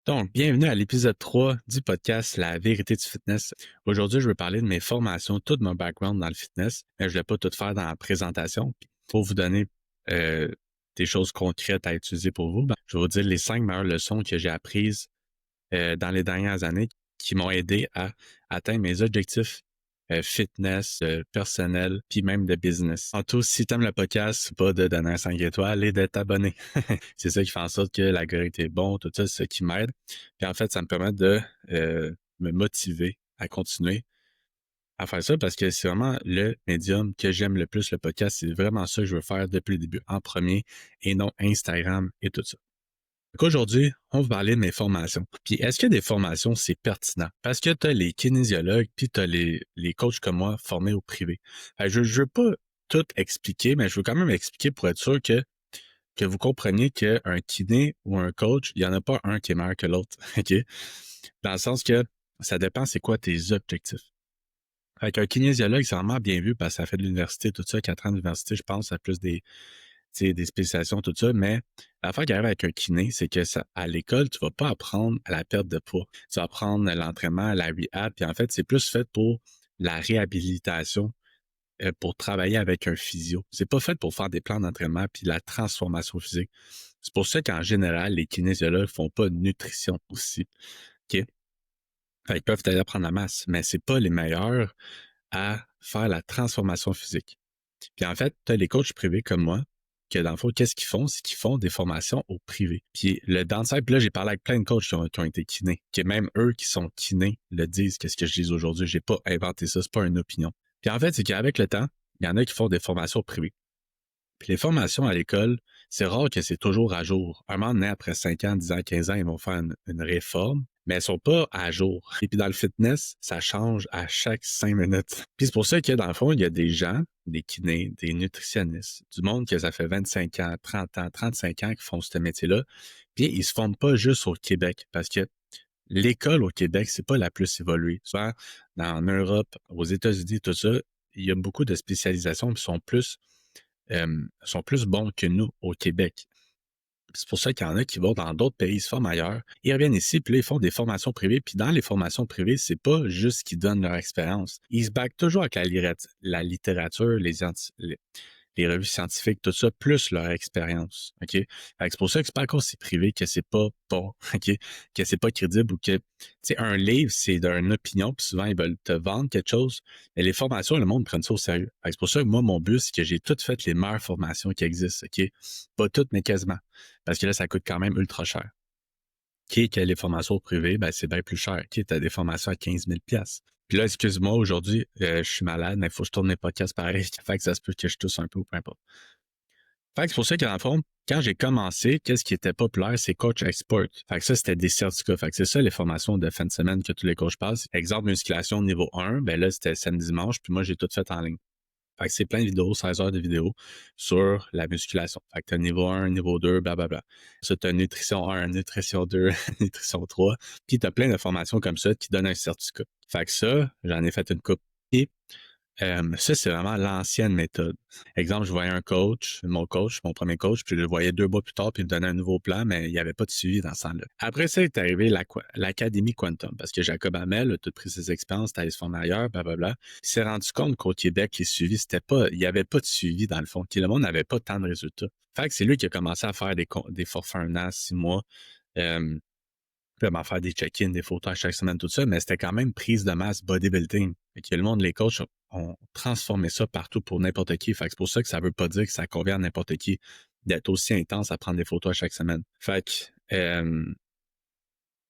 Donc, bienvenue à l'épisode 3 du podcast La vérité du fitness. Aujourd'hui, je veux parler de mes formations, tout mon background dans le fitness, mais je ne vais pas tout faire dans la présentation. Puis, pour vous donner euh, des choses concrètes à utiliser pour vous, je vais vous dire les 5 meilleures leçons que j'ai apprises dans les dernières années qui m'ont aidé à atteindre mes objectifs fitness, personnel, puis même de business. En tout, si tu aimes le podcast, c'est pas de donner un 5 étoiles et de t'abonner. C'est ça qui fait en sorte que l'algorithme est bon, tout ça, c'est ça qui m'aide. Puis en fait, ça me permet de me motiver à continuer à faire ça parce que c'est vraiment le médium que j'aime le plus, le podcast. C'est vraiment ça que je veux faire depuis le début en premier et non Instagram et tout ça. Donc aujourd'hui, on va parler de mes formations. Puis est-ce que des formations, c'est pertinent? Parce que tu as les kinésiologues, puis tu as les coachs comme moi formés au privé. Je ne veux pas tout expliquer, mais je veux quand même expliquer pour être sûr que vous compreniez qu'un kiné ou un coach, il n'y en a pas un qui est meilleur que l'autre. OK? Dans le sens que ça dépend c'est quoi tes objectifs. Fait qu'un kinésiologue, c'est vraiment bien vu parce que ça fait de l'université, tout ça, 4 ans d'université, je pense, ça a plus des spécialisations, tout ça, mais l'affaire qui arrive avec un kiné, c'est que ça, à l'école, tu vas pas apprendre à la perte de poids. Tu vas apprendre l'entraînement, la rehab, puis en fait, c'est plus fait pour la réhabilitation, pour travailler avec un physio. C'est pas fait pour faire des plans d'entraînement puis la transformation physique. C'est pour ça qu'en général, les kinésiologues font pas de nutrition aussi. OK? Fait, ils peuvent t'aider à prendre la masse, mais c'est pas les meilleurs à faire la transformation physique. Puis en fait, tu as les coachs privés comme moi, que dans le fond, qu'est-ce qu'ils font? C'est qu'ils font des formations au privé. Puis le downside, puis là, j'ai parlé avec plein de coachs qui ont été kinés, que même eux qui sont kinés le disent, qu'est-ce que je dis aujourd'hui. J'ai pas inventé ça, c'est pas une opinion. Puis en fait, c'est qu'avec le temps, il y en a qui font des formations privées. Puis les formations à l'école, c'est rare que c'est toujours à jour. Un moment donné, après 5 ans, 10 ans, 15 ans, ils vont faire une réforme, mais elles sont pas à jour. Et puis dans le fitness, ça change à chaque 5 minutes. Puis c'est pour ça que dans le fond, il y a des gens, des kinés, des nutritionnistes, du monde que ça fait 25 ans, 30 ans, 35 ans qui font ce métier-là. Puis ils se forment pas juste au Québec parce que l'école au Québec, c'est pas la plus évoluée. Souvent, en Europe, aux États-Unis, tout ça, il y a beaucoup de spécialisations qui sont plus bons que nous au Québec. C'est pour ça qu'il y en a qui vont dans d'autres pays, se forment ailleurs. Ils reviennent ici, puis là, ils font des formations privées. Puis dans les formations privées, c'est pas juste qu'ils donnent leur expérience. Ils se backent toujours avec la littérature, les revues scientifiques, tout ça, plus leur expérience. OK? Fait que c'est pour ça que c'est pas encore si privé que c'est pas bon, OK? Que c'est pas crédible ou que, tu sais, un livre, c'est d'une opinion, puis souvent, ils veulent te vendre quelque chose. Mais les formations, le monde prend ça au sérieux. Fait que c'est pour ça que moi, mon but, c'est que j'ai toutes fait les meilleures formations qui existent, OK? Pas toutes, mais quasiment. Parce que là, ça coûte quand même ultra cher. OK, que les formations privées, ben, c'est bien plus cher. OK, t'as des formations à 15 000 piastres. Puis là, excuse-moi, aujourd'hui, je suis malade, mais il faut que je tourne mes podcasts pareil. Fait que ça se peut que je tousse un peu ou peu importe. Fait que c'est pour ça que dans le fond, quand j'ai commencé, qu'est-ce qui était populaire, c'est Coach Expert. Fait que ça, c'était des certificats. Fait que c'est ça les formations de fin de semaine que tous les coachs passent. Exemple, musculation niveau 1, ben là, c'était samedi dimanche, puis moi, j'ai tout fait en ligne. Fait que c'est plein de vidéos, 16 heures de vidéos sur la musculation. Fait que t'as niveau 1, niveau 2, blablabla. Ça, t'as nutrition 1, nutrition 2, nutrition 3. Puis t'as plein de formations comme ça qui donnent un certificat. Fait que ça, j'en ai fait une coupe. Et ça, c'est vraiment l'ancienne méthode. Exemple, je voyais un coach, mon premier coach, puis je le voyais 2 mois plus tard, puis il me donnait un nouveau plan, mais il n'y avait pas de suivi dans ce temps-là. Après ça, est arrivé l'Académie Quantum, parce que Jacob Hamel a tout pris ses expériences, t'allais se former ailleurs, blablabla. Il s'est rendu compte qu'au Québec, les suivis, il n'y avait pas de suivi dans le fond, que le monde n'avait pas tant de résultats. Fait que c'est lui qui a commencé à faire des forfaits 1 an, 6 mois. Euh, Puis m'en faire des check-ins, des photos à chaque semaine, tout ça, mais c'était quand même prise de masse bodybuilding. Fait que le monde, les coachs ont transformé ça partout pour n'importe qui. Fait que c'est pour ça que ça veut pas dire que ça convient à n'importe qui d'être aussi intense à prendre des photos à chaque semaine. Fait que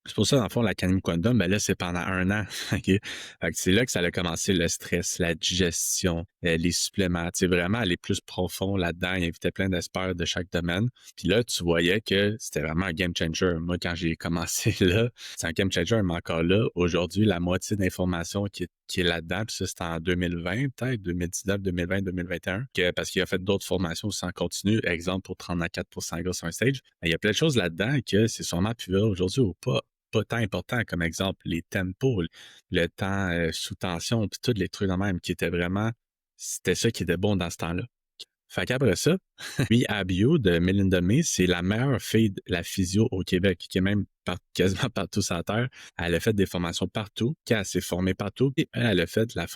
c'est pour ça, dans le fond, l'Académie Quantum, ben là, c'est pendant 1 an. OK? Fait que c'est là que ça a commencé le stress, la digestion, les suppléments. Tu sais, vraiment aller plus profond là-dedans. Il invitait plein d'experts de chaque domaine. Puis là, tu voyais que c'était vraiment un game changer. Moi, quand j'ai commencé là, c'est un game changer, mais encore là, aujourd'hui, la moitié d'informations qui est là-dedans, puis ça, c'était en 2020, peut-être, 2019, 2020, 2021, parce qu'il a fait d'autres formations sans continu. Exemple, pour 34% gras sur un stage. Mais il y a plein de choses là-dedans que c'est sûrement plus vrai aujourd'hui ou pas tant important, comme exemple les tempos, le temps sous tension, puis tous les trucs de même qui étaient vraiment, c'était ça qui était bon dans ce temps-là. Fait qu'après ça, Rehab You de Melinda May, c'est la meilleure fille de la physio au Québec, qui est même quasiment partout sur la Terre. Elle a fait des formations partout, qui s'est formée partout, et elle a fait la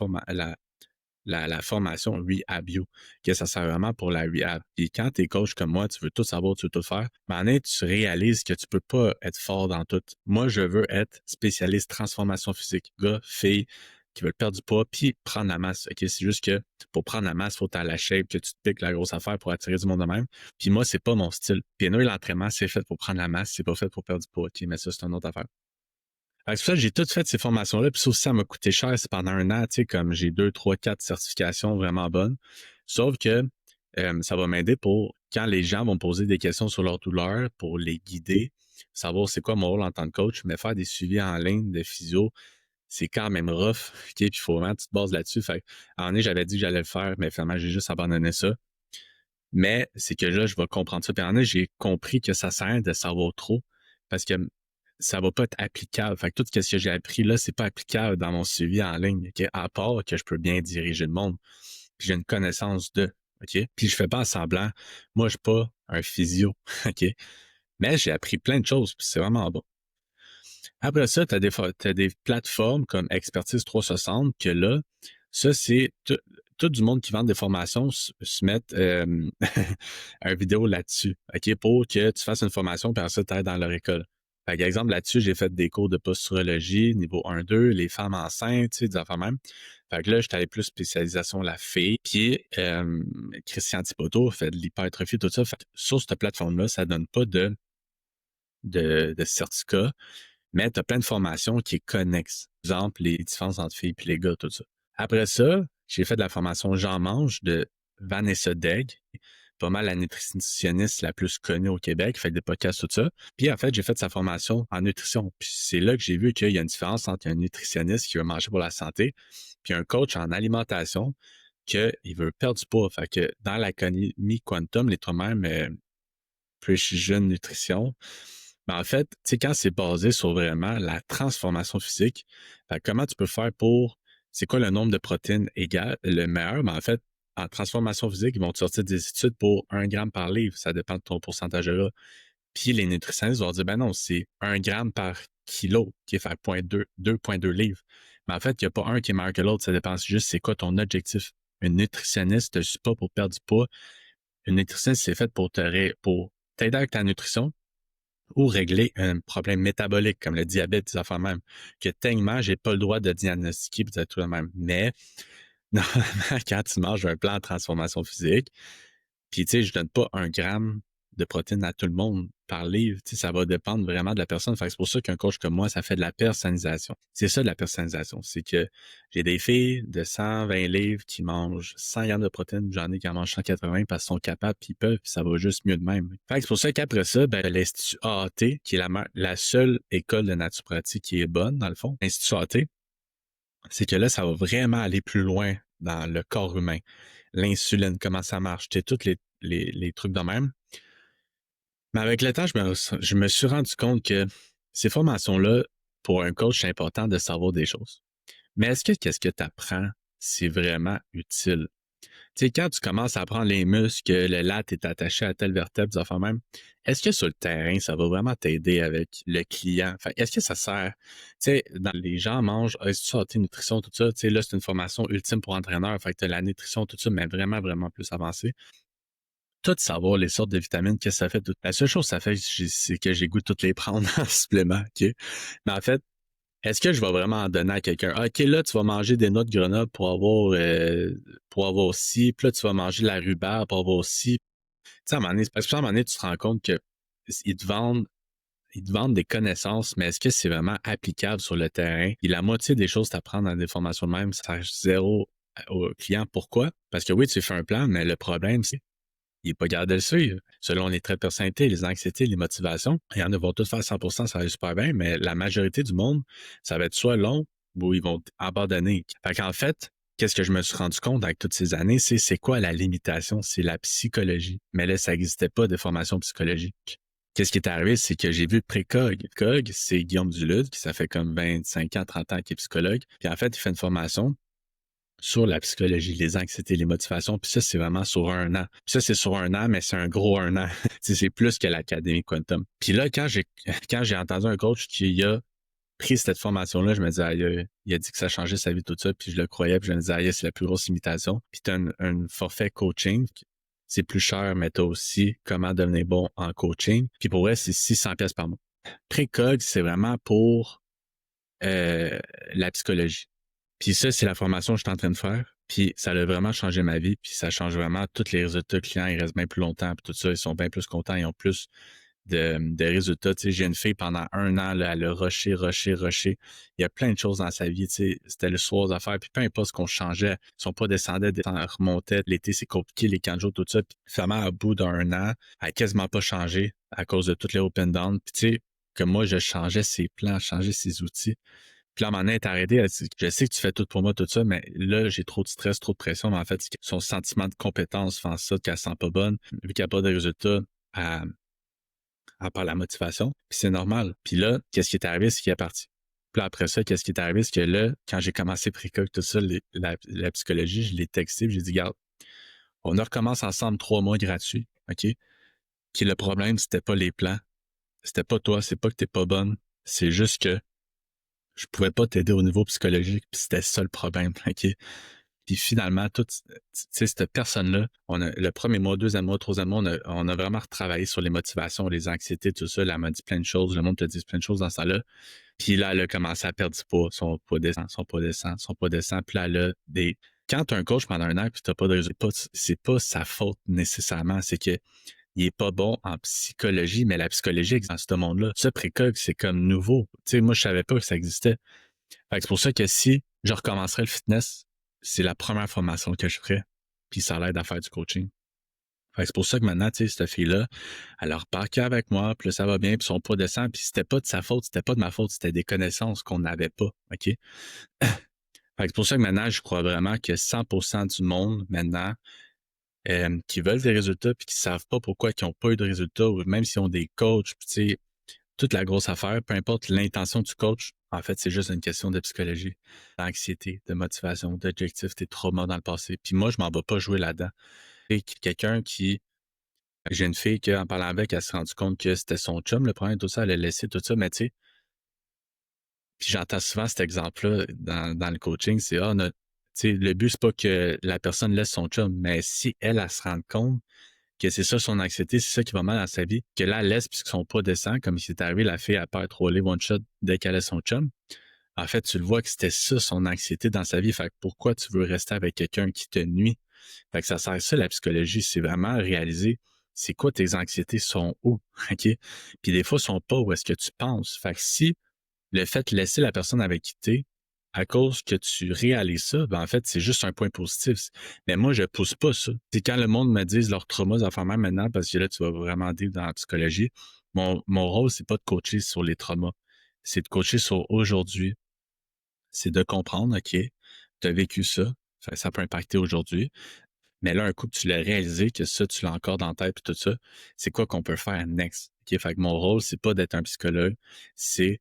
formation Rehab You, que ça sert vraiment pour la rehab. Puis quand t'es coach comme moi, tu veux tout savoir, tu veux tout faire, mais en fait, tu réalises que tu peux pas être fort dans tout. Moi, je veux être spécialiste transformation physique. Gars, fille, qui veulent perdre du poids, puis prendre la masse. OK? C'est juste que pour prendre la masse, il faut que tu la shape, que tu te piques la grosse affaire pour attirer du monde de même. Puis moi, c'est pas mon style. Puis nous, l'entraînement, c'est fait pour prendre la masse, c'est pas fait pour perdre du poids. OK? Mais ça, c'est une autre affaire. C'est pour ça que j'ai tout fait ces formations-là, puis ça aussi, ça m'a coûté cher. C'est pendant un an, tu sais, comme j'ai 2, 3, 4 certifications vraiment bonnes. Sauf que ça va m'aider pour quand les gens vont me poser des questions sur leur douleur, pour les guider, savoir c'est quoi mon rôle en tant que coach, mais faire des suivis en ligne de physio, c'est quand même rough. OK, puis il faut vraiment que tu te bases là-dessus. Fait à un moment donné, j'avais dit que j'allais le faire, mais finalement, j'ai juste abandonné ça. Mais c'est que là, je vais comprendre ça. Puis en a, j'ai compris que ça sert de savoir trop parce que ça va pas être applicable. Fait que tout ce que j'ai appris là, c'est pas applicable dans mon suivi en ligne. OK? À part que je peux bien diriger le monde. Puis j'ai une connaissance de. OK? Puis je fais pas semblant. Moi, je suis pas un physio. OK? Mais j'ai appris plein de choses, puis c'est vraiment bon. Après ça, tu as des plateformes comme Expertise 360 que là, ça, c'est tout du monde qui vend des formations se mettent un vidéo là-dessus, OK, pour que tu fasses une formation, puis après ça, tu ailles dans leur école. Par exemple, là-dessus, j'ai fait des cours de posturologie, niveau 1-2, les femmes enceintes, tu sais, des affaires même. Fait que là, j'étais allé plus spécialisation la fille. Puis, Christian Thibodeau fait de l'hypertrophie, tout ça. Fait que sur cette plateforme-là, ça donne pas de certificat, mais tu as plein de formations qui est connexes. Par exemple, les différences entre filles et les gars, tout ça. Après ça, j'ai fait de la formation J'en mange de Vanessa Degg, pas mal la nutritionniste la plus connue au Québec, fait des podcasts, tout ça. Puis en fait, j'ai fait sa formation en nutrition. Puis c'est là que j'ai vu qu'il y a une différence entre un nutritionniste qui veut manger pour la santé, puis un coach en alimentation qu'il veut perdre du poids. Fait que dans l'économie quantum, les toi-même Precision Nutrition, mais en fait, tu sais, quand c'est basé sur vraiment la transformation physique, comment tu peux faire pour, c'est quoi le nombre de protéines égal, le meilleur, mais en fait, en transformation physique, ils vont te sortir des études pour 1 gramme par livre, ça dépend de ton pourcentage de gras. Puis les nutritionnistes vont dire, ben non, c'est 1 gramme par kilo qui est fait 2,2 livres. Mais en fait, il n'y a pas un qui est meilleur que l'autre, ça dépend juste c'est quoi ton objectif. Un nutritionniste ne te suit pas pour perdre du poids. Une nutritionniste, c'est fait pour pour t'aider avec ta nutrition, ou régler un problème métabolique comme le diabète, des affaires même, que techniquement, j'ai pas le droit de diagnostiquer peut tout de même. Mais normalement, quand tu manges un plan de transformation physique, puis tu sais, je donne pas 1 gramme de protéines à tout le monde par livre, tu sais, ça va dépendre vraiment de la personne. Fait que c'est pour ça qu'un coach comme moi, ça fait de la personnalisation. C'est ça de la personnalisation, c'est que j'ai des filles de 120 livres qui mangent 100 grammes de protéines, j'en ai qui en mangent 180 parce qu'ils sont capables, puis ils peuvent, puis ça va juste mieux de même. Fait que c'est pour ça qu'après ça, ben, l'Institut AAT, qui est la seule école de naturopathie qui est bonne, dans le fond, l'Institut AAT, c'est que là, ça va vraiment aller plus loin dans le corps humain. L'insuline, comment ça marche, tu sais, tous les trucs de même. Mais avec le temps, je me suis rendu compte que ces formations-là, pour un coach, c'est important de savoir des choses. Mais est-ce que qu'est-ce que tu apprends, c'est vraiment utile? Tu sais, quand tu commences à apprendre les muscles, que le lat est attaché à telle vertèbre, des affaires même, est-ce que sur le terrain, ça va vraiment t'aider avec le client? Enfin, est-ce que ça sert? Tu sais, les gens mangent, est-ce que tu sorti nutrition, tout ça? Tu sais, là, c'est une formation ultime pour entraîneur. Fait que t'as la nutrition, tout ça, mais vraiment, vraiment plus avancée. Tout savoir les sortes de vitamines, qu'est-ce que ça fait. La seule chose que ça fait, c'est que j'ai goût de toutes les prendre en supplément, OK? Mais en fait, est-ce que je vais vraiment en donner à quelqu'un? Ah, OK, là, tu vas manger des noix de Grenoble pour avoir ci, puis là, tu vas manger de la rhubarbe pour avoir ci. Tu sais, à un moment donné, parce que à un moment donné, tu te rends compte que ils te vendent, ils te vendent des connaissances, mais est-ce que c'est vraiment applicable sur le terrain? Et la moitié des choses que tu apprends dans des formations de même, ça reste zéro au client. Pourquoi? Parce que oui, tu fais un plan, mais le problème, c'est il n'est pas capable de le suivre. Selon les traits de personnalité, les anxiétés, les motivations, il y en a vont tous faire 100%, ça va aller super bien, mais la majorité du monde, ça va être soit long ou ils vont abandonner. Fait qu'en fait, qu'est-ce que je me suis rendu compte avec toutes ces années, c'est quoi la limitation? C'est la psychologie. Mais là, ça n'existait pas de formation psychologique. Qu'est-ce qui est arrivé, c'est que j'ai vu Précog. Précog, c'est Guillaume Duluth, qui ça fait comme 25 ans, 30 ans qu'il est psychologue. Puis en fait, il fait une formation sur la psychologie, les anxiétés, les motivations. Puis ça, c'est vraiment sur 1 an. Puis ça, c'est sur 1 an, mais c'est un gros 1 an. C'est plus que l'Académie Quantum. Puis là, quand j'ai entendu un coach qui a pris cette formation-là, je me disais, aïe, il a dit que ça changeait sa vie, tout ça. Puis je le croyais, puis je me disais, aïe, c'est la plus grosse imitation. Puis tu as un forfait coaching. C'est plus cher, mais tu as aussi comment devenir bon en coaching. Puis pour vrai, c'est 600$ par mois. Précog, c'est vraiment pour la psychologie. Puis ça, c'est la formation que je suis en train de faire. Puis ça a vraiment changé ma vie. Puis ça change vraiment tous les résultats clients. Ils restent bien plus longtemps. Puis tout ça, ils sont bien plus contents. Ils ont plus de résultats. Tu sais, j'ai une fille pendant 1 an, là, elle a rushé. Il y a plein de choses dans sa vie. Tu sais, c'était le soir d'affaires. Puis peu importe ce qu'on changeait, son poids descendait, remontait. L'été, c'est compliqué, les 4 jours, tout ça. Puis finalement, à bout d'1 an, elle n'a quasiment pas changé à cause de toutes les open down. Puis tu sais, que moi, je changeais ses plans, je changeais ses outils. Puis là, à un moment donné, elle est arrêtée. Elle dit, je sais que tu fais tout pour moi, tout ça, mais là, j'ai trop de stress, trop de pression. Mais en fait, son sentiment de compétence fait en sorte qu'elle ne se sent pas bonne. Vu qu'il n'y a pas de résultats, elle perd la motivation. Puis c'est normal. Puis là, qu'est-ce qui est arrivé? C'est qu'il est parti. Puis là, après ça, qu'est-ce qui est arrivé? C'est que là, quand j'ai commencé Précoc, tout ça, la psychologie, je l'ai texté, puis j'ai dit, regarde, on recommence ensemble 3 mois gratuits, OK? Puis le problème, c'était pas les plans. C'était pas toi, c'est pas que t'es pas bonne. C'est juste que je pouvais pas t'aider au niveau psychologique, puis c'était ça le problème, OK? Puis finalement, tu sais, cette personne-là, le premier mois, 2e mois, 3e mois, on a vraiment retravaillé sur les motivations, les anxiétés, tout ça. Là, elle m'a dit plein de choses. Le monde te dit plein de choses dans ça là. Puis là, elle a commencé à perdre du poids. Son poids descend. Puis là, elle a des... Quand tu as un coach pendant 1 an puis tu n'as pas de résultat, c'est pas sa faute nécessairement. C'est que il est pas bon en psychologie, mais la psychologie existe dans ce monde-là. Ce précoc, c'est comme nouveau. Tu sais, moi, je savais pas que ça existait. Fait que c'est pour ça que si je recommencerais le fitness, c'est la première formation que je ferais. Puis ça l'aide à faire du coaching. Fait que c'est pour ça que maintenant, tu sais, cette fille-là, elle a reparqué avec moi, puis là, ça va bien, puis son poids descend, puis c'était pas de sa faute, c'était pas de ma faute, c'était des connaissances qu'on n'avait pas, OK? Fait que c'est pour ça que maintenant, je crois vraiment que 100% du monde, maintenant, qui veulent des résultats, puis qui savent pas pourquoi ils n'ont pas eu de résultats, ou même s'ils ont des coachs, puis tu sais, toute la grosse affaire, peu importe l'intention du coach, en fait, c'est juste une question de psychologie, d'anxiété, de motivation, d'objectif, tes traumas dans le passé. Puis moi, je m'en vais pas jouer là-dedans. Et quelqu'un qui... J'ai une fille qui, en parlant avec, elle s'est rendue compte que c'était son chum, le problème, tout ça, elle a laissé tout ça, mais tu sais, puis j'entends souvent cet exemple-là dans le coaching, c'est, tu sais, le but, c'est pas que la personne laisse son chum, mais si elle se rend compte que c'est ça son anxiété, c'est ça qui va mal dans sa vie, que là, elle laisse puisque son poids descend, comme il s'est arrivé, la fille, elle perd 3 livres one shot dès qu'elle laisse son chum. En fait, tu le vois que c'était ça son anxiété dans sa vie. Fait que pourquoi tu veux rester avec quelqu'un qui te nuit? Fait que ça sert ça, la psychologie, c'est vraiment réaliser c'est quoi tes anxiétés sont où, OK? Puis des fois, sont pas où est-ce que tu penses. Fait que si le fait de laisser la personne avec qui t'es, à cause que tu réalises ça, ben en fait, c'est juste un point positif. Mais moi, je pousse pas ça. C'est quand le monde me dit leurs traumas en même maintenant, parce que là, tu vas vraiment dire dans la psychologie. Mon rôle, c'est pas de coacher sur les traumas. C'est de coacher sur aujourd'hui. C'est de comprendre, OK, tu as vécu ça. Ça peut impacter aujourd'hui. Mais là, un coup que tu l'as réalisé, que ça, tu l'as encore dans la tête et tout ça, c'est quoi qu'on peut faire next? OK? Fait que mon rôle, c'est pas d'être un psychologue, c'est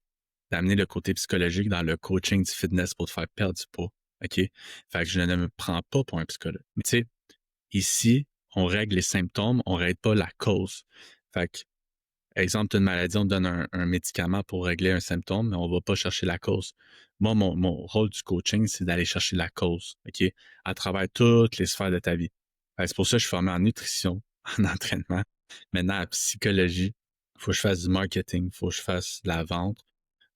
d'amener le côté psychologique dans le coaching du fitness pour te faire perdre du poids. OK? Fait que je ne me prends pas pour un psychologue. Mais tu sais, ici, on règle les symptômes, on règle pas la cause. Fait que, exemple, tu as une maladie, on te donne un médicament pour régler un symptôme, mais on va pas chercher la cause. Moi, mon rôle du coaching, c'est d'aller chercher la cause, OK? À travers toutes les sphères de ta vie. C'est pour ça que je suis formé en nutrition, en entraînement, maintenant en psychologie. Faut que je fasse du marketing, faut que je fasse de la vente,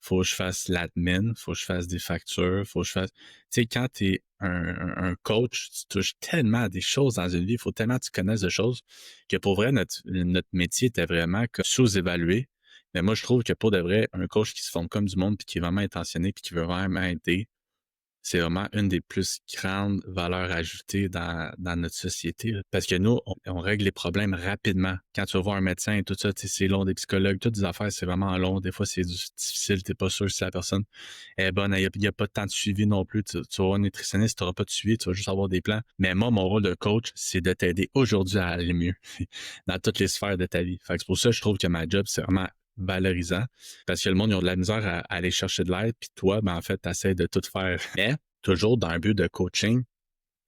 faut que je fasse l'admin, faut que je fasse des factures, faut que je fasse... Tu sais, quand tu es un coach, tu touches tellement à des choses dans une vie, il faut tellement que tu connaisses de choses que pour vrai, notre métier était vraiment sous-évalué. Mais moi, je trouve que pour de vrai, un coach qui se forme comme du monde puis qui est vraiment intentionné puis qui veut vraiment aider, c'est vraiment une des plus grandes valeurs ajoutées dans notre société. Là. Parce que nous, on règle les problèmes rapidement. Quand tu vas voir un médecin et tout ça, c'est long, des psychologues, toutes des affaires, c'est vraiment long. Des fois, c'est difficile, t'es pas sûr si la personne est bonne. Il n'y a pas de temps de suivi non plus. Tu vas voir un nutritionniste, tu n'auras pas de suivi, tu vas juste avoir des plans. Mais moi, mon rôle de coach, c'est de t'aider aujourd'hui à aller mieux dans toutes les sphères de ta vie. Fait que c'est pour ça que je trouve que ma job, c'est vraiment valorisant parce que le monde, ils ont de la misère à aller chercher de l'aide, puis toi, ben en fait, tu essaies de tout faire. Mais toujours dans un but de coaching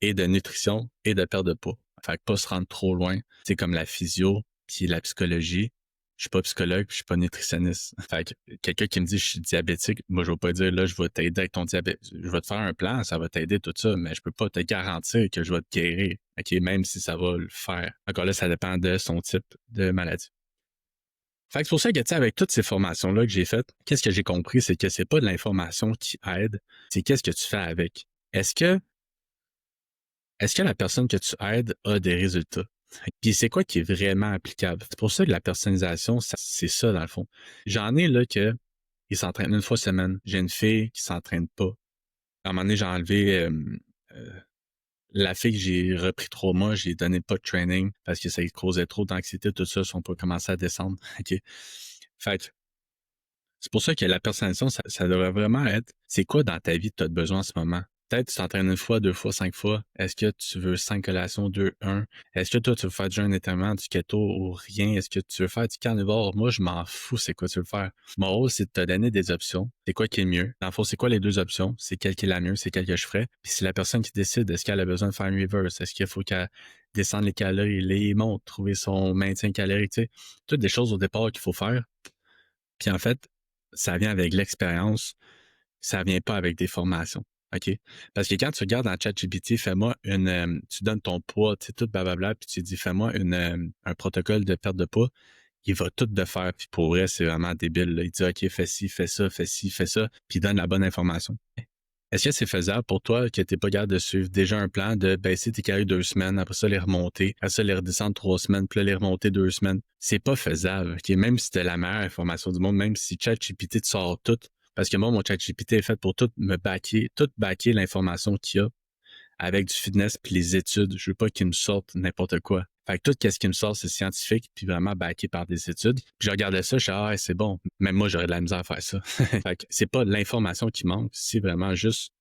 et de nutrition et de perte de poids. Fait que pas se rendre trop loin. C'est comme la physio puis la psychologie. Je suis pas psychologue, puis je suis pas nutritionniste. Fait que quelqu'un qui me dit je suis diabétique, moi je vais pas dire là je vais t'aider avec ton diabète. Je vais te faire un plan, ça va t'aider tout ça, mais je peux pas te garantir que je vais te guérir. OK, même si ça va le faire. Encore là, ça dépend de son type de maladie. Fait que c'est pour ça que, tu sais, avec toutes ces formations-là que j'ai faites, qu'est-ce que j'ai compris, c'est que c'est pas de l'information qui aide, c'est qu'est-ce que tu fais avec. Est-ce que, est-ce que la personne que tu aides a des résultats? Puis c'est quoi qui est vraiment applicable? C'est pour ça que la personnalisation, c'est ça dans le fond. J'en ai là que ils s'entraînent une fois semaine. J'ai une fille qui s'entraîne pas. À un moment donné, j'ai enlevé euh, la fille que j'ai repris 3 mois, j'ai donné pas de training parce que ça lui causait trop d'anxiété, tout ça, si on peut commencer à descendre. OK. Fait que c'est pour ça que la personnalisation, ça devrait vraiment être, c'est quoi dans ta vie que tu as besoin en ce moment? Peut-être tu t'entraînes une fois, 2 fois, 5 fois. Est-ce que tu veux 5 collations, 2, 1? Est-ce que toi, tu veux faire du jeûne intermittent, du keto ou rien? Est-ce que tu veux faire du carnivore? Moi, je m'en fous, c'est quoi tu veux faire. Mon rôle, c'est de te donner des options. C'est quoi qui est mieux? Dans le fond, c'est quoi les deux options? C'est quelle qui est la mieux? C'est quelle que je ferais? Puis c'est la personne qui décide, est-ce qu'elle a besoin de faire une reverse? Est-ce qu'il faut qu'elle descende les calories, les monte, trouver son maintien calorique, tu sais? Toutes des choses au départ qu'il faut faire. Puis en fait, ça vient avec l'expérience, ça vient pas avec des formations. OK? Parce que quand tu regardes dans ChatGPT, fais-moi tu donnes ton poids, tu sais, tout blablabla, puis tu dis, fais-moi un protocole de perte de poids, il va tout te faire. Puis pour vrai, c'est vraiment débile, là. Il dit, OK, fais ci, fais ça, fais ci, fais ça, puis il donne la bonne information. Est-ce que c'est faisable pour toi que tu n'es pas capable de suivre déjà un plan de baisser tes calories 2 semaines, après ça les remonter, après ça les redescendre 3 semaines, puis là les remonter 2 semaines? C'est pas faisable. OK? Même si tu la meilleure information du monde, même si ChatGPT te sort tout, parce que moi, mon ChatGPT est fait pour tout backer l'information qu'il y a avec du fitness puis les études. Je veux pas qu'il me sorte n'importe quoi. Fait que tout ce qui me sort, c'est scientifique puis vraiment backé par des études. Puis je regardais ça, je disais, ah, c'est bon. Même moi, j'aurais de la misère à faire ça. Fait que c'est pas l'information qui manque, c'est vraiment juste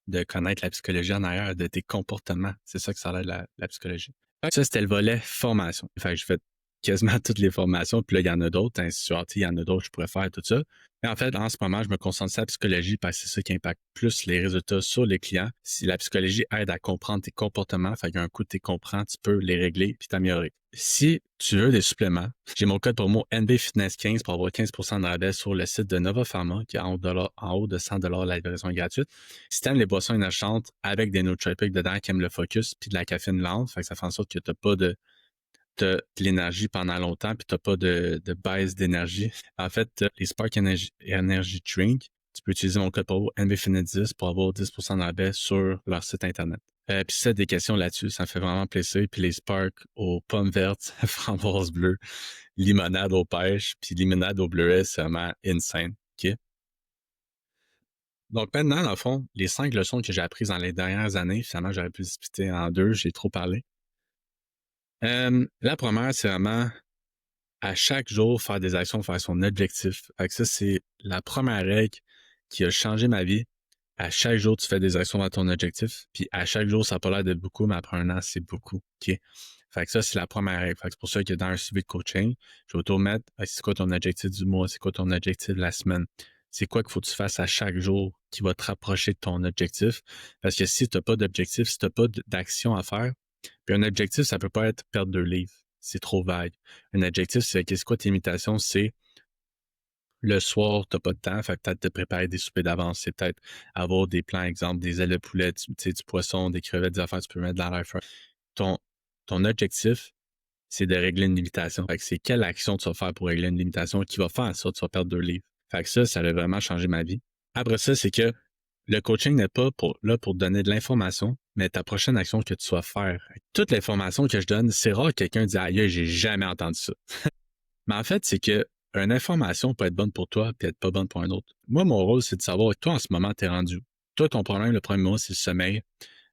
de connaître la psychologie en arrière de tes comportements. C'est ça que ça a l'air de la psychologie. Fait que ça, c'était le volet formation. Fait que je fais quasiment toutes les formations, puis là, il y en a d'autres, hein, il y en a d'autres, je pourrais faire tout ça. Mais en fait, en ce moment, je me concentre sur la psychologie parce que c'est ça qui impacte plus les résultats sur les clients. Si la psychologie aide à comprendre tes comportements, fait qu'un coup, tu les comprends, tu peux les régler puis t'améliorer. Si tu veux des suppléments, j'ai mon code promo NBFitness15 pour avoir 15% de rabais sur le site de Nova Pharma qui est en haut de $100, la livraison est gratuite. Si t'aimes les boissons énergisantes avec des nootropics dedans qui aiment le focus puis de la caféine lente, fait que ça fait en sorte que t'as pas de l'énergie pendant longtemps puis t'as pas de baisse d'énergie. En fait, les Spark Energy Drink, tu peux utiliser mon code promo NBFitness10 pour avoir 10% de rabais sur leur site internet. Puis si tu as des questions là-dessus, ça me fait vraiment plaisir. Puis les Spark aux pommes vertes, framboises bleues, limonade aux pêches, puis limonade au bleuet, c'est vraiment insane. OK? Donc maintenant, dans le fond, les 5 leçons que j'ai apprises dans les dernières années, finalement, j'aurais pu discuter en deux, j'ai trop parlé. La première, c'est vraiment à chaque jour faire des actions, faire son objectif. Fait que ça, c'est la première règle qui a changé ma vie. À chaque jour, tu fais des actions vers ton objectif. Puis à chaque jour, ça n'a pas l'air d'être beaucoup, mais après un an, c'est beaucoup. OK? Fait que ça, c'est la première règle. Fait que c'est pour ça que dans un suivi de coaching, je vais autour mettre c'est quoi ton objectif du mois, c'est quoi ton objectif de la semaine. C'est quoi qu'il faut que tu fasses à chaque jour qui va te rapprocher de ton objectif. Parce que si tu n'as pas d'objectif, si tu n'as pas d'action à faire, puis un objectif, ça peut pas être perdre 2 livres. C'est trop vague. Un objectif, c'est qu'est-ce quoi tes imitations? C'est le soir, t'as pas de temps, fait que peut-être te préparer des soupers d'avance. C'est peut-être avoir des plans, exemple, des ailes de poulet, tu sais, du poisson, des crevettes, des affaires, tu peux mettre dans l'air fryer. Ton, ton objectif, c'est de régler une limitation. Fait que c'est quelle action tu vas faire pour régler une limitation qui va faire en sorte que tu vas perdre 2 livres. Fait que ça a vraiment changé ma vie. Après ça, c'est que le coaching n'est pas là pour te donner de l'information, mais ta prochaine action que tu vas faire. Toute l'information que je donne, c'est rare que quelqu'un dise aïe, j'ai jamais entendu ça. Mais en fait, c'est que une information peut être bonne pour toi puis être pas bonne pour un autre. Moi, mon rôle, c'est de savoir, toi, en ce moment, t'es rendu. Toi, ton problème, le premier mois, c'est le sommeil.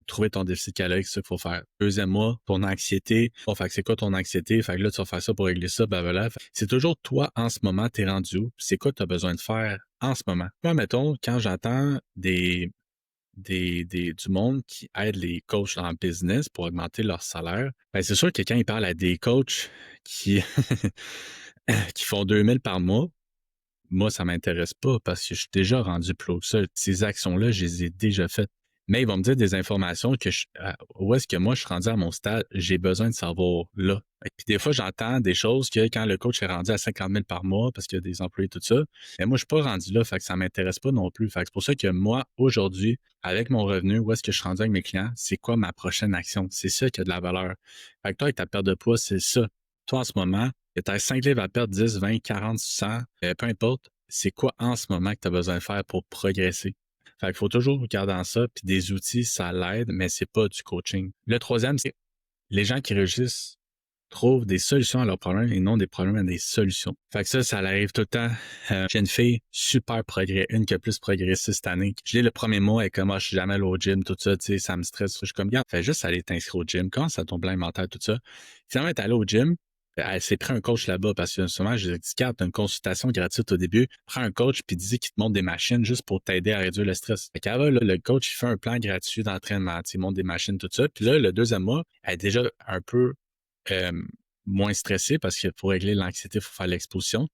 Trouver ton déficit calorique, c'est ça qu'il faut faire. Deuxième mois, ton anxiété. Bon, fait que c'est quoi ton anxiété? Fait que là, tu vas faire ça pour régler ça, blablabla. C'est toujours toi, en ce moment, t'es rendu où? C'est quoi que tu as besoin de faire en ce moment? Moi, mettons, quand j'entends du monde qui aide les coachs en business pour augmenter leur salaire, ben c'est sûr que quand ils parlent à des coachs qui, qui font 2000 par mois, moi, ça m'intéresse pas parce que je suis déjà rendu plus haut que ça. Ces actions-là, je les ai déjà faites. Mais ils vont me dire des informations où est-ce que moi, je suis rendu à mon stade, j'ai besoin de savoir là. Et puis des fois, j'entends des choses que quand le coach est rendu à 50 000 par mois parce qu'il y a des employés, tout ça, mais moi, je suis pas rendu là, fait que ça m'intéresse pas non plus. Fait que c'est pour ça que moi, aujourd'hui, avec mon revenu, où est-ce que je suis rendu avec mes clients, c'est quoi ma prochaine action? C'est ça qui a de la valeur. Fait que toi, avec ta perte de poids, c'est ça. Toi, en ce moment, que tu as 5 livres à perdre, 10, 20, 40, 100, peu importe, c'est quoi en ce moment que tu as besoin de faire pour progresser? Fait qu'il faut toujours regarder en ça, puis des outils, ça l'aide, mais c'est pas du coaching. Le troisième, c'est les gens qui réussissent trouvent des solutions à leurs problèmes et non des problèmes à des solutions. Fait que ça l'arrive tout le temps. J'ai une fille super une qui a plus progressé cette année. Je l'ai le premier mois, elle est comme, je suis jamais allé au gym, tout ça, tu sais, ça me stresse. Je suis comme, fais juste aller t'inscrire au gym. Comment ça ton plan alimentaire, tout ça? Finalement, elle est allée au gym. Elle s'est pris un coach là-bas parce que souvent, je dis, tu as une consultation gratuite au début, prends un coach puis dis qu'il te montre des machines juste pour t'aider à réduire le stress. Fait qu'elle va, là, le coach, il fait un plan gratuit d'entraînement, il montre des machines, tout ça. Puis là, le deuxième mois, elle est déjà un peu euh, moins stressée parce que pour régler l'anxiété, il faut faire l'exposition.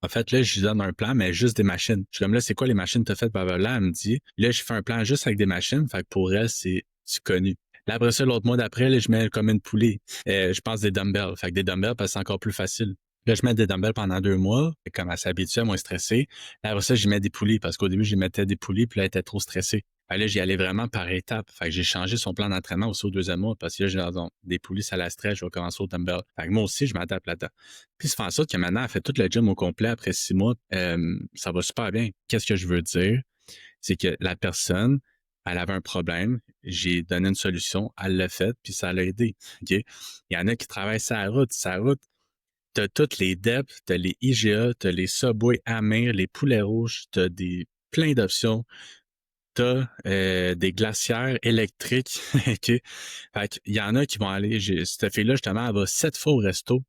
En fait, là, je lui donne un plan, mais juste des machines. Je suis comme là, c'est quoi les machines que tu as faites? Là, elle me dit, là, je fais un plan juste avec des machines. Fait que pour elle, c'est connu. Là, après ça, l'autre mois d'après, là, je mets comme une poulie. Je pense des dumbbells. Fait que des dumbbells, parce que c'est encore plus facile. Là, je mets des dumbbells pendant 2 mois, comme elle s'habitue à moins stressée. Là, après ça, je mets des poulies, parce qu'au début, je mettais des poulies, puis là, elle était trop stressée. Là, j'y allais vraiment par étapes. Fait que j'ai changé son plan d'entraînement aussi au deuxième mois, parce que là, j'ai des poulies, ça la stresse, je vais commencer au dumbbell. Fait que moi aussi, je m'adapte là-dedans. Puis, ça fait en sorte que maintenant, elle fait tout le gym au complet après 6 mois. Ça va super bien. Qu'est-ce que je veux dire? C'est que la personne, elle avait un problème, j'ai donné une solution, elle l'a fait, puis ça l'a aidé. OK? Il y en a qui travaillent sa route. Sa route, t'as toutes les DEP, t'as les IGA, t'as les Subway Amir, les poulets rouges, t'as plein d'options. T'as des glacières électriques. OK? Fait qu'il y en a qui vont aller, cette fille-là, justement, elle va 7 fois au resto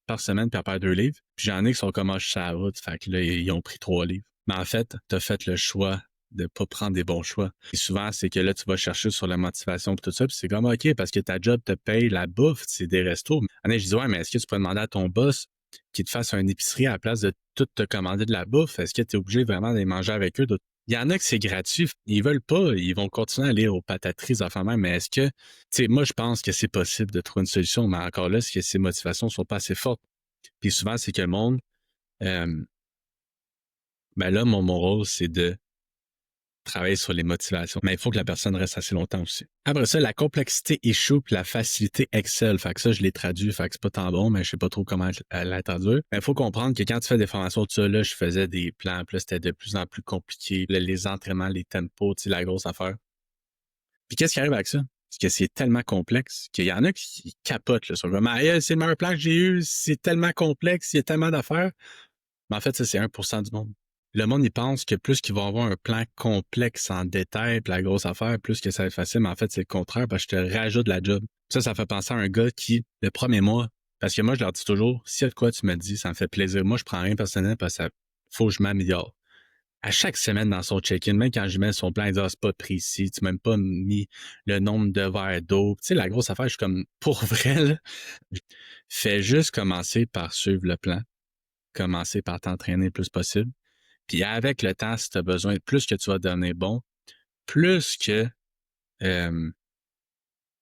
par semaine, puis elle perd 2 livres. Puis j'en ai qui sont comme, je suis sur la route. Fait que là, ils ont pris 3 livres. Mais en fait, tu as fait le choix de pas prendre des bons choix. Et souvent, c'est que là, tu vas chercher sur la motivation et tout ça, puis c'est comme, OK, parce que ta job te paye la bouffe, c'est des restos. Je dis, ouais, mais est-ce que tu peux demander à ton boss qu'il te fasse une épicerie à la place de tout te commander de la bouffe? Est-ce que tu es obligé vraiment d'aller manger avec eux? Il y en a que c'est gratuit. Ils veulent pas, ils vont continuer à aller aux patateries, enfin même, mais est-ce que, tu sais, moi, je pense que c'est possible de trouver une solution, mais encore là, c'est que ces motivations sont pas assez fortes. Puis souvent, c'est que le monde, euh, ben là, mon rôle, c'est de travailler sur les motivations. Mais il faut que la personne reste assez longtemps aussi. Après ça, la complexité échoue puis la facilité excelle. Fait que ça, je l'ai traduit. Fait que c'est pas tant bon, mais je sais pas trop comment la traduire. Mais il faut comprendre que quand tu fais des formations, tout ça, là, je faisais des plans. Puis là, c'était de plus en plus compliqué. Là, les entraînements, les tempos, tu sais, la grosse affaire. Puis qu'est-ce qui arrive avec ça? C'est que c'est tellement complexe qu'il y en a qui capotent, là, sur le moment. Hey, c'est le meilleur plan que j'ai eu. C'est tellement complexe. Il y a tellement d'affaires. Mais en fait, ça, c'est 1% du monde. Le monde, il pense que plus qu'ils vont avoir un plan complexe en détail, puis la grosse affaire, plus que ça va être facile. Mais en fait, c'est le contraire, parce que je te rajoute de la job. Ça fait penser à un gars qui, le premier mois, parce que moi, je leur dis toujours, s'il y a de quoi tu me dis, ça me fait plaisir. Moi, je prends rien personnel parce que ça faut que je m'améliore. À chaque semaine dans son check-in, même quand je mets son plan, il dit, c'est pas précis, tu m'as même pas mis le nombre de verres d'eau. Tu sais, la grosse affaire, je suis comme, pour vrai, là, fais juste commencer par suivre le plan, commencer par t'entraîner le plus possible. Puis avec le temps, si tu as besoin, plus que tu vas devenir bon, plus que euh,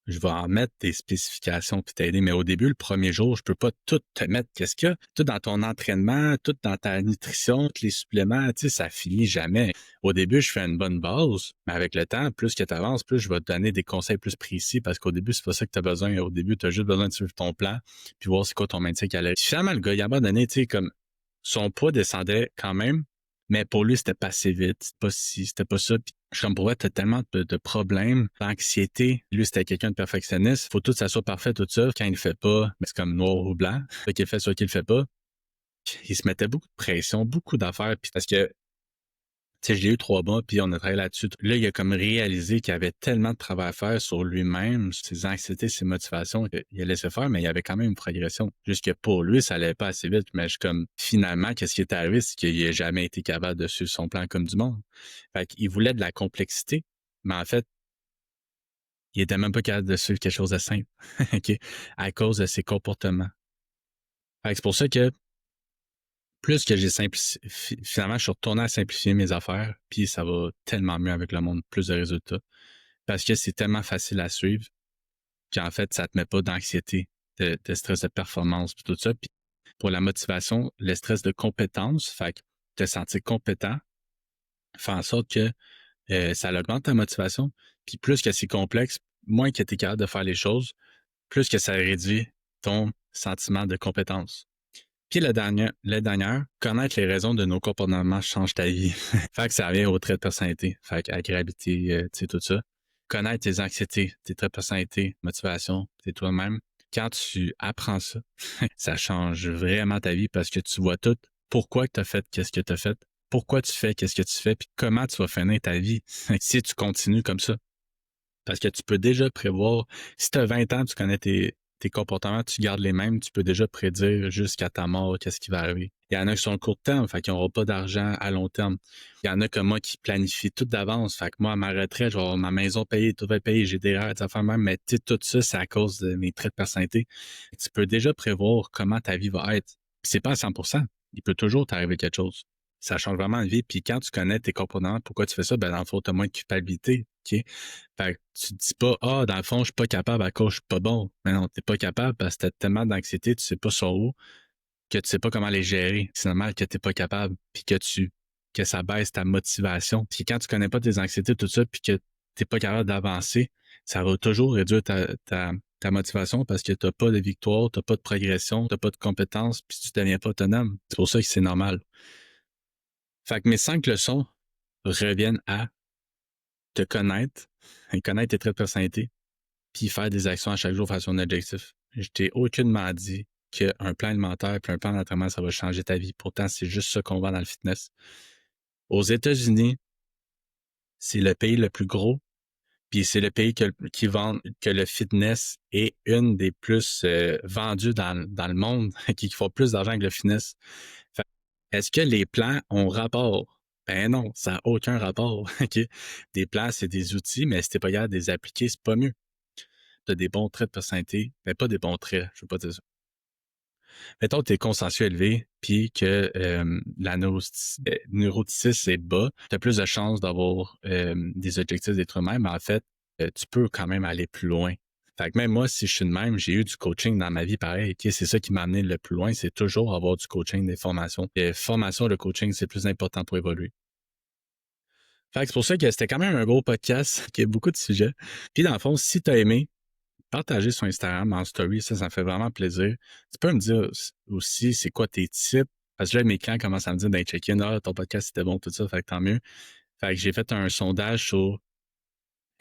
je vais en mettre des spécifications puis t'aider. Mais au début, le premier jour, je peux pas tout te mettre. Qu'est-ce qu'il y a? Tout dans ton entraînement, tout dans ta nutrition, tous les suppléments, tu sais, ça finit jamais. Au début, je fais une bonne base, mais avec le temps, plus que tu avances, plus je vais te donner des conseils plus précis parce qu'au début, c'est pas ça que tu as besoin. Au début, tu as juste besoin de suivre ton plan puis voir c'est quoi ton maintien calorique. Finalement, le gars, il a abandonné, tu sais, comme son poids descendait quand même, mais pour lui, c'était pas assez vite, c'était pas ci, c'était pas ça. Puis, je suis comme, pour vrai, t'as tellement de problèmes, d'anxiété. Lui, c'était quelqu'un de perfectionniste. Faut tout que ça soit parfait, tout ça. Quand il le fait pas, mais c'est comme noir ou blanc. Fait qu'il fait ça, qu'il le fait pas. Il se mettait beaucoup de pression, beaucoup d'affaires. Puis parce que tu sais, je l'ai eu 3 mois, puis on a travaillé là-dessus. Là, il a comme réalisé qu'il avait tellement de travail à faire sur lui-même, sur ses anxiétés, ses motivations, qu'il a laissé faire, mais il y avait quand même une progression. Juste que pour lui, ça allait pas assez vite. Mais je comme, finalement, qu'est-ce qui est arrivé? C'est qu'il n'a jamais été capable de suivre son plan comme du monde. Fait qu'il voulait de la complexité, mais en fait, il était même pas capable de suivre quelque chose de simple, OK? À cause de ses comportements. Fait que c'est pour ça que plus que j'ai simplifié, finalement, je suis retourné à simplifier mes affaires, puis ça va tellement mieux avec le monde, plus de résultats. Parce que c'est tellement facile à suivre qu'en fait, ça te met pas d'anxiété, de stress de performance, puis tout ça. Puis pour la motivation, le stress de compétence, fait que te sentir compétent, fait en sorte que ça augmente ta motivation. Puis plus que c'est complexe, moins que tu es capable de faire les choses, plus que ça réduit ton sentiment de compétence. Puis le dernier, connaître les raisons de nos comportements change ta vie. Fait que ça revient aux traits de personnalité. Fait que agréabilité, tu sais, tout ça. Connaître tes anxiétés, tes traits de personnalité, motivation, c'est toi-même. Quand tu apprends ça, ça change vraiment ta vie parce que tu vois tout. Pourquoi tu as fait qu'est-ce que tu as fait, pourquoi tu fais qu'est-ce que tu fais, puis comment tu vas finir ta vie si tu continues comme ça. Parce que tu peux déjà prévoir, si tu as 20 ans, tu connais tes comportements, tu gardes les mêmes, tu peux déjà prédire jusqu'à ta mort qu'est-ce qui va arriver. Il y en a qui sont court terme, fait qu'ils n'auront pas d'argent à long terme. Il y en a comme moi qui planifient tout d'avance, fait que moi, à ma retraite, je vais avoir ma maison payée, tout va être payé, j'ai des rêves, des affaires même, mais tout ça, c'est à cause de mes traits de personnalité. Tu peux déjà prévoir comment ta vie va être. Puis c'est pas à 100%. Il peut toujours t'arriver quelque chose. Ça change vraiment la vie. Puis quand tu connais tes comportements, pourquoi tu fais ça, ben dans le fond, tu as moins de culpabilité. OK? Fait que tu te dis pas, ah, dans le fond, je suis pas capable à cause je suis pas bon. Mais non, t'es pas capable parce que t'as tellement d'anxiété, tu sais pas sur où, que tu sais pas comment les gérer. C'est normal que t'es pas capable, puis que ça baisse ta motivation. Puis quand tu connais pas tes anxiétés, tout ça, puis que t'es pas capable d'avancer, ça va toujours réduire ta motivation parce que t'as pas de victoire, t'as pas de progression, t'as pas de compétences, puis tu deviens pas autonome. C'est pour ça que c'est normal. Fait que mes 5 leçons reviennent à te connaître, connaître tes traits de personnalité, puis faire des actions à chaque jour face à ton objectif. Je t'ai aucunement dit qu'un plan alimentaire puis un plan d'entraînement, ça va changer ta vie. Pourtant, c'est juste ça qu'on vend dans le fitness. Aux États-Unis, c'est le pays le plus gros, puis c'est le pays qui vend que le fitness est une des plus vendues dans le monde, qui font plus d'argent que le fitness. Fait, est-ce que les plans ont rapport? Ben non, ça n'a aucun rapport. OK? Des plans, c'est des outils, mais si t'es pas capable de les appliquer, c'est pas mieux. Tu as des bons traits de personnalité, mais pas des bons traits, je veux pas dire ça. Mettons que tu es consensuel élevé, puis que la neuroticisme est bas, tu as plus de chances d'avoir des objectifs d'être humain, mais en fait, tu peux quand même aller plus loin. Fait que même moi, si je suis de même, j'ai eu du coaching dans ma vie pareil. Okay? C'est ça qui m'a amené le plus loin, c'est toujours avoir du coaching, des formations. Et formation, le coaching, c'est le plus important pour évoluer. Fait que c'est pour ça que c'était quand même un gros podcast qui a beaucoup de sujets. Puis dans le fond, si tu as aimé, partager sur Instagram en story, ça me fait vraiment plaisir. Tu peux me dire aussi c'est quoi tes tips. Parce que là, mes clients commencent à me dire dans les check-in, ah, ton podcast c'était bon, tout ça, fait que tant mieux. Fait que j'ai fait un sondage sur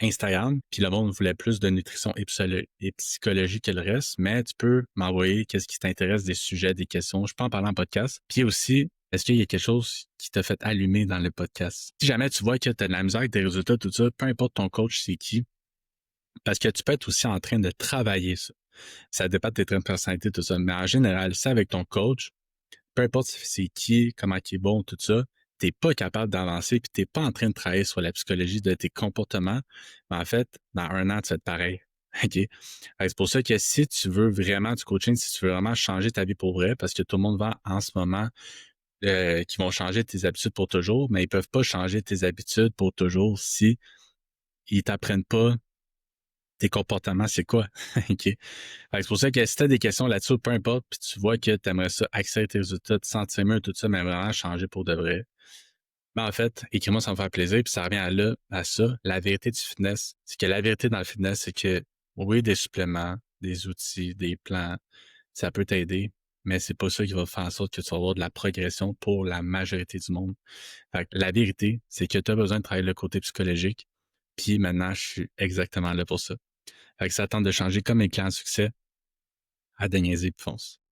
Instagram, puis le monde voulait plus de nutrition et psychologie que le reste, mais tu peux m'envoyer qu'est-ce qui t'intéresse, des sujets, des questions. Je peux en parler en podcast. Puis aussi, est-ce qu'il y a quelque chose qui t'a fait allumer dans le podcast? Si jamais tu vois que tu as de la misère avec tes résultats, tout ça, peu importe ton coach, c'est qui, parce que tu peux être aussi en train de travailler ça. Ça dépend de tes traits de personnalité, tout ça. Mais en général, ça avec ton coach, peu importe c'est qui, comment il est bon, tout ça, t'es pas capable d'avancer puis t'es pas en train de travailler sur la psychologie de tes comportements. Mais en fait, dans 1 an, tu vas être pareil. OK? C'est pour ça que si tu veux vraiment du coaching, si tu veux vraiment changer ta vie pour vrai, parce que tout le monde vend en ce moment qui vont changer tes habitudes pour toujours, mais ils peuvent pas changer tes habitudes pour toujours si ils t'apprennent pas tes comportements, c'est quoi? OK. C'est pour ça que si tu as des questions là-dessus, peu importe, puis tu vois que tu aimerais ça accélérer tes résultats, te sentir mieux, tout ça, mais vraiment changer pour de vrai. Ben en fait, écris-moi, ça me fait plaisir, puis ça revient à ça. La vérité du fitness, c'est que la vérité dans le fitness, c'est que oui, des suppléments, des outils, des plans, ça peut t'aider, mais c'est pas ça qui va faire en sorte que tu vas avoir de la progression pour la majorité du monde. Fait que la vérité, c'est que tu as besoin de travailler le côté psychologique, puis maintenant, je suis exactement là pour ça. Fait que ça tente de changer comme mes clients à succès, à de niaiser puis fonce.